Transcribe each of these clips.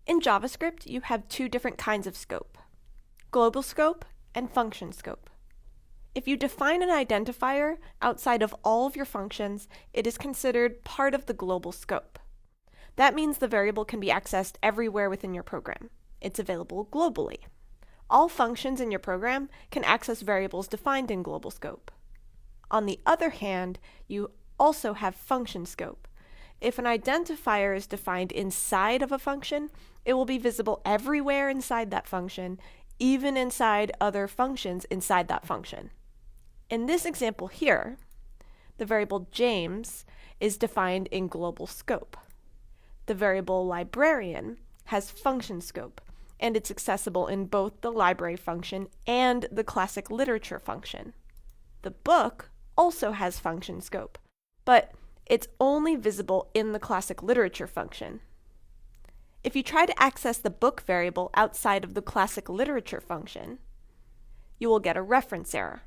In JavaScript, you have two different kinds of scope: global scope and function scope. If you define an identifier outside of all of your functions, it is considered part of the global scope. That means the variable can be accessed everywhere within your program. It's available globally. All functions in your program can access variables defined in global scope. On the other hand, you also have function scope. If an identifier is defined inside of a function, it will be visible everywhere inside that function, even inside other functions inside that function. In this example here, the variable James is defined in global scope. The variable librarian has function scope, and it's accessible in both the library function and the classic literature function. The book also has function scope, but it's only visible in the classic literature function. If you try to access the book variable outside of the classic literature function, you will get a reference error.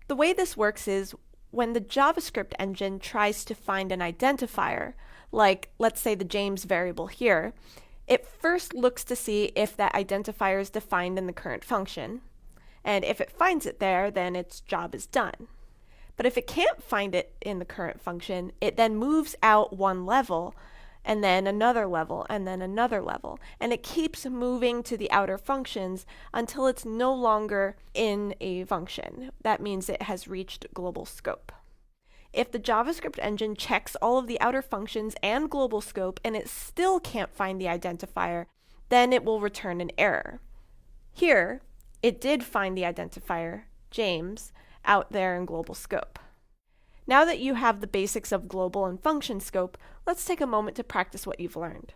The way this works is when the JavaScript engine tries to find an identifier, like let's say the James variable here, it first looks to see if that identifier is defined in the current function, and if it finds it there, then its job is done. But if it can't find it in the current function, it then moves out one level, and then another level, and then another level, and it keeps moving to the outer functions until it's no longer in a function. That means it has reached global scope. If the JavaScript engine checks all of the outer functions and global scope and it still can't find the identifier, then it will return an error. Here, it did find the identifier, James, out there in global scope. Now that you have the basics of global and function scope, let's take a moment to practice what you've learned.